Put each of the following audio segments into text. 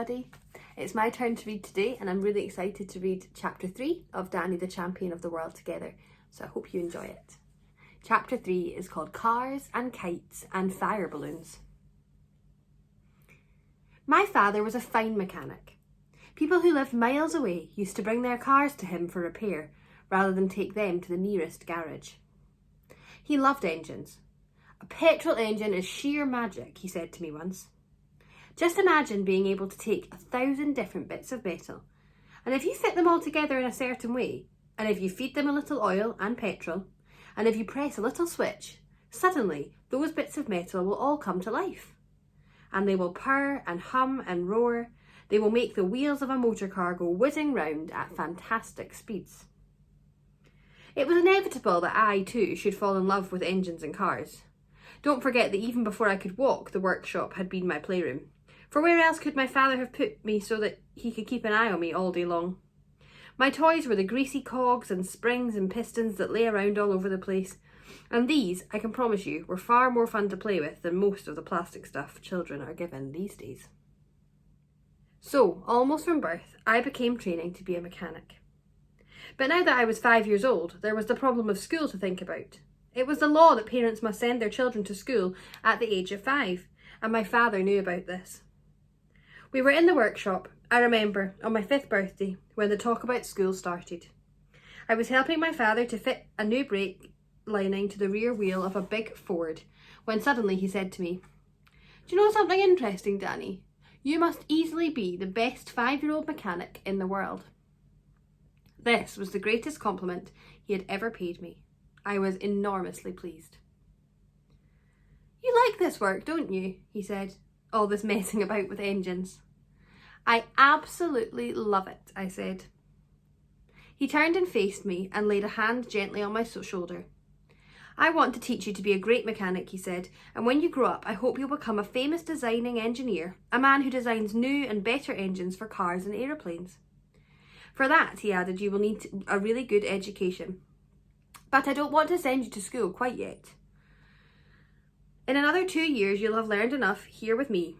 everybody. It's my turn to read today and I'm really excited to read chapter 3 of Danny the Champion of the World Together, so I hope you enjoy it. Chapter 3 is called Cars and Kites and Fire Balloons. My father was a fine mechanic. People who lived miles away used to bring their cars to him for repair rather than take them to the nearest garage. He loved engines. A petrol engine is sheer magic, he said to me once. Just imagine being able to take 1,000 different bits of metal, and if you fit them all together in a certain way, and if you feed them a little oil and petrol, and if you press a little switch, suddenly those bits of metal will all come to life. And they will purr and hum and roar. They will make the wheels of a motor car go whizzing round at fantastic speeds. It was inevitable that I, too, should fall in love with engines and cars. Don't forget that even before I could walk, the workshop had been my playroom. For where else could my father have put me so that he could keep an eye on me all day long? My toys were the greasy cogs and springs and pistons that lay around all over the place, and these, I can promise you, were far more fun to play with than most of the plastic stuff children are given these days. So, almost from birth, I became training to be a mechanic. But now that I was 5 years old, there was the problem of school to think about. It was the law that parents must send their children to school at the age of 5, and my father knew about this. We were in the workshop, I remember, on my 5th birthday, when the talk about school started. I was helping my father to fit a new brake lining to the rear wheel of a big Ford, when suddenly he said to me, "Do you know something interesting, Danny? You must easily be the best 5-year-old mechanic in the world." This was the greatest compliment he had ever paid me. I was enormously pleased. "You like this work, don't you?" he said. "All this messing about with engines." "I absolutely love it," I said. He turned and faced me and laid a hand gently on my shoulder. "I want to teach you to be a great mechanic," he said, "and when you grow up, I hope you'll become a famous designing engineer, a man who designs new and better engines for cars and aeroplanes. For that," he added, "you will need a really good education. But I don't want to send you to school quite yet. In another 2 years, you'll have learned enough here with me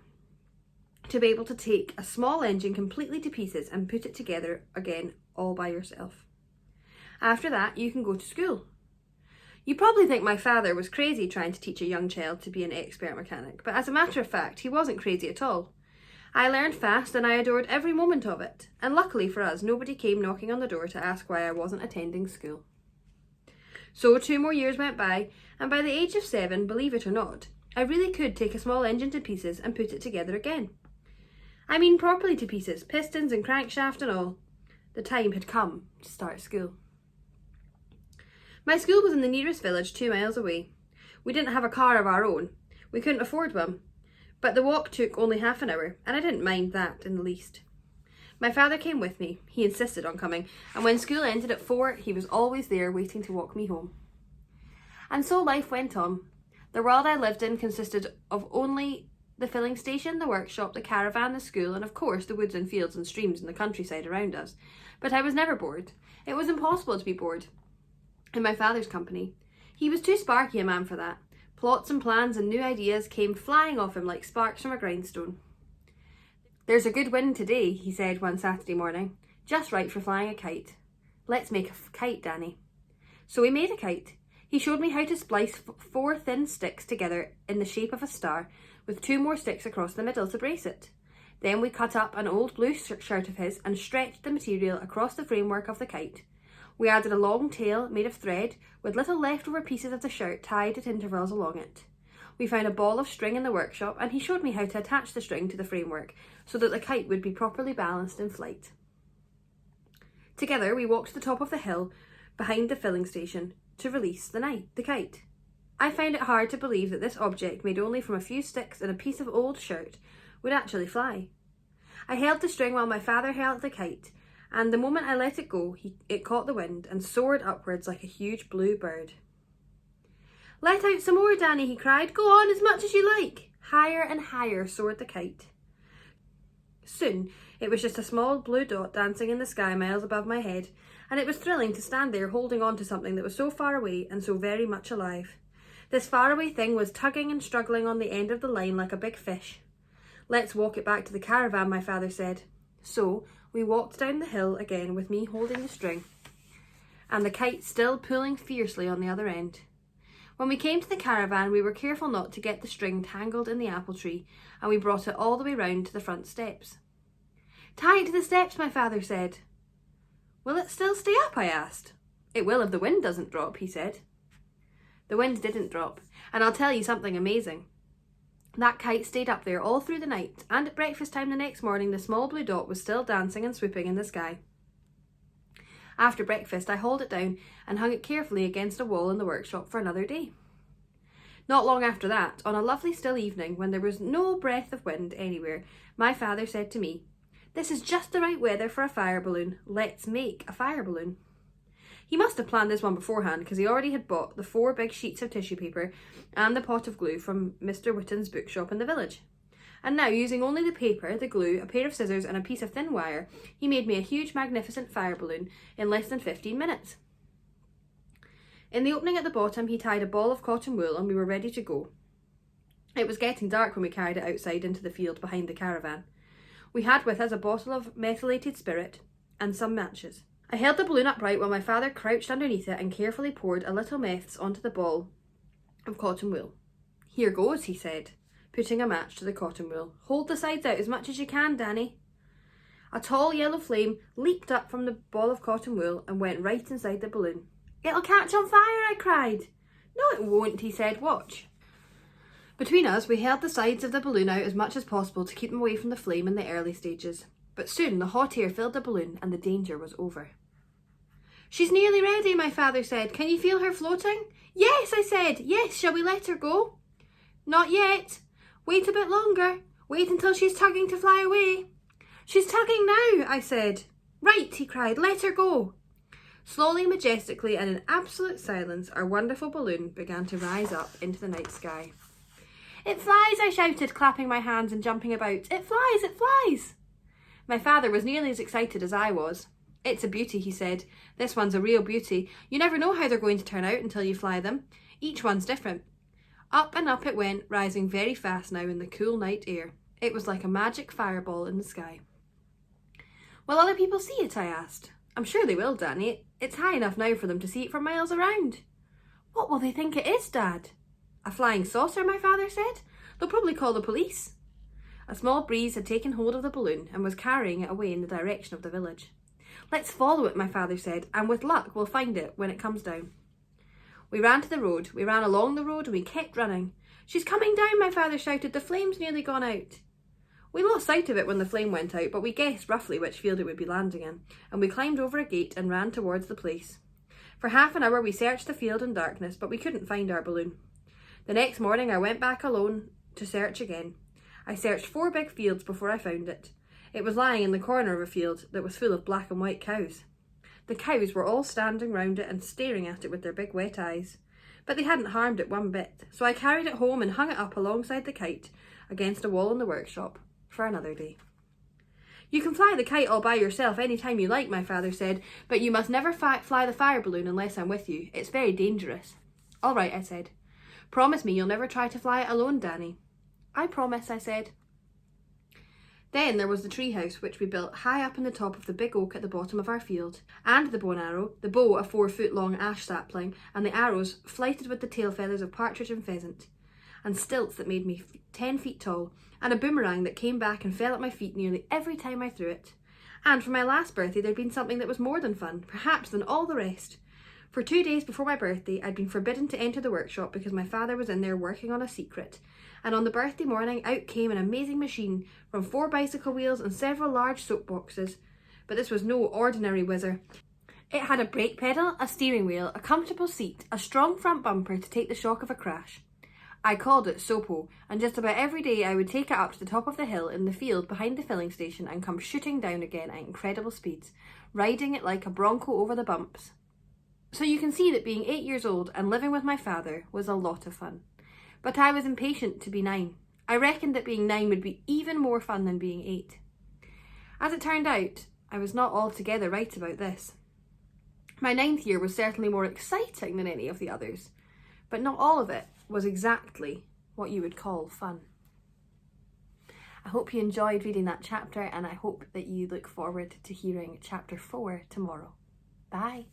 to be able to take a small engine completely to pieces and put it together again all by yourself. After that, you can go to school." You probably think my father was crazy trying to teach a young child to be an expert mechanic, but as a matter of fact, he wasn't crazy at all. I learned fast and I adored every moment of it, and luckily for us, nobody came knocking on the door to ask why I wasn't attending school. So 2 more years went by, and by the age of 7, believe it or not, I really could take a small engine to pieces and put it together again. I mean properly to pieces, pistons and crankshaft and all. The time had come to start school. My school was in the nearest village 2 miles away. We didn't have a car of our own. We couldn't afford one, but the walk took only half an hour, and I didn't mind that in the least. My father came with me. He insisted on coming, and when school ended at 4, he was always there waiting to walk me home. And so life went on. The world I lived in consisted of only the filling station, the workshop, the caravan, the school, and of course the woods and fields and streams and the countryside around us. But I was never bored. It was impossible to be bored in my father's company. He was too sparky a man for that. Plots and plans and new ideas came flying off him like sparks from a grindstone. "There's a good wind today," he said one Saturday morning, "just right for flying a kite. Let's make a kite, Danny." So we made a kite. He showed me how to splice 4 thin sticks together in the shape of a star, with 2 more sticks across the middle to brace it. Then we cut up an old blue shirt of his and stretched the material across the framework of the kite. We added a long tail made of thread with little leftover pieces of the shirt tied at intervals along it. We found a ball of string in the workshop and he showed me how to attach the string to the framework so that the kite would be properly balanced in flight. Together we walked to the top of the hill behind the filling station to release the kite. I found it hard to believe that this object, made only from a few sticks and a piece of old shirt, would actually fly. I held the string while my father held the kite, and the moment I let it go, it caught the wind and soared upwards like a huge blue bird. "Let out some more, Danny," he cried. "Go on as much as you like." Higher and higher soared the kite. Soon it was just a small blue dot dancing in the sky miles above my head, and it was thrilling to stand there holding on to something that was so far away and so very much alive. This faraway thing was tugging and struggling on the end of the line like a big fish. "Let's walk it back to the caravan," my father said. So we walked down the hill again with me holding the string and the kite still pulling fiercely on the other end. When we came to the caravan, we were careful not to get the string tangled in the apple tree, and we brought it all the way round to the front steps. "Tie it to the steps," my father said. "Will it still stay up?" I asked. "It will if the wind doesn't drop," he said. The wind didn't drop, and I'll tell you something amazing. That kite stayed up there all through the night, and at breakfast time the next morning the small blue dot was still dancing and swooping in the sky. After breakfast I hauled it down and hung it carefully against a wall in the workshop for another day. Not long after that, on a lovely still evening when there was no breath of wind anywhere, my father said to me, "This is just the right weather for a fire balloon. Let's make a fire balloon." He must have planned this one beforehand, because he already had bought the 4 big sheets of tissue paper and the pot of glue from Mr. Whitton's bookshop in the village. And now, using only the paper, the glue, a pair of scissors and a piece of thin wire, he made me a huge magnificent fire balloon in less than 15 minutes. In the opening at the bottom he tied a ball of cotton wool and we were ready to go. It was getting dark when we carried it outside into the field behind the caravan. We had with us a bottle of methylated spirit and some matches. I held the balloon upright while my father crouched underneath it and carefully poured a little meths onto the ball of cotton wool. "Here goes," he said, putting a match to the cotton wool. "Hold the sides out as much as you can, Danny." A tall yellow flame leaped up from the ball of cotton wool and went right inside the balloon. "It'll catch on fire," I cried. "No, it won't," he said. "Watch." Between us, we held the sides of the balloon out as much as possible to keep them away from the flame in the early stages. But soon the hot air filled the balloon and the danger was over. "She's nearly ready," my father said. "Can you feel her floating?" "Yes," I said. "Yes, shall we let her go?" "Not yet. Wait a bit longer. Wait until she's tugging to fly away." "She's tugging now," I said. "Right," he cried. "Let her go." Slowly, majestically, and in absolute silence, our wonderful balloon began to rise up into the night sky. "It flies," I shouted, clapping my hands and jumping about. "It flies, it flies." My father was nearly as excited as I was. "It's a beauty," he said. "This one's a real beauty. You never know how they're going to turn out until you fly them. Each one's different." Up and up it went, rising very fast now in the cool night air. It was like a magic fireball in the sky. "Will other people see it?" I asked. "I'm sure they will, Danny. It's high enough now for them to see it for miles around." "What will they think it is, Dad?" "A flying saucer," my father said. "They'll probably call the police." A small breeze had taken hold of the balloon and was carrying it away in the direction of the village. "Let's follow it," my father said, "and with luck we'll find it when it comes down." We ran to the road, we ran along the road and we kept running. "She's coming down," my father shouted. "The flame's nearly gone out." We lost sight of it when the flame went out, but we guessed roughly which field it would be landing in, and we climbed over a gate and ran towards the place. For half an hour we searched the field in darkness, but we couldn't find our balloon. The next morning I went back alone to search again. I searched 4 big fields before I found it. It was lying in the corner of a field that was full of black and white cows. The cows were all standing round it and staring at it with their big wet eyes. But they hadn't harmed it one bit, so I carried it home and hung it up alongside the kite against a wall in the workshop for another day. "You can fly the kite all by yourself any time you like," my father said, "but you must never fly the fire balloon unless I'm with you. It's very dangerous." "All right," I said. "Promise me you'll never try to fly it alone, Danny." "I promise," I said. Then there was the tree house, which we built high up in the top of the big oak at the bottom of our field, and the bow and arrow, the bow a 4-foot-long ash sapling, and the arrows flighted with the tail feathers of partridge and pheasant, and stilts that made me 10 feet tall, and a boomerang that came back and fell at my feet nearly every time I threw it. And for my last birthday there'd been something that was more than fun, perhaps than all the rest. For 2 days before my birthday I'd been forbidden to enter the workshop because my father was in there working on a secret, and on the birthday morning out came an amazing machine from 4 bicycle wheels and several large soap boxes. But this was no ordinary whizzer. It had a brake pedal, a steering wheel, a comfortable seat, a strong front bumper to take the shock of a crash. I called it Sopo, and just about every day I would take it up to the top of the hill in the field behind the filling station and come shooting down again at incredible speeds, riding it like a bronco over the bumps. So you can see that being 8 years old and living with my father was a lot of fun. But I was impatient to be 9. I reckoned that being 9 would be even more fun than being 8. As it turned out, I was not altogether right about this. My 9th year was certainly more exciting than any of the others, but not all of it was exactly what you would call fun. I hope you enjoyed reading that chapter, and I hope that you look forward to hearing chapter 4 tomorrow. Bye.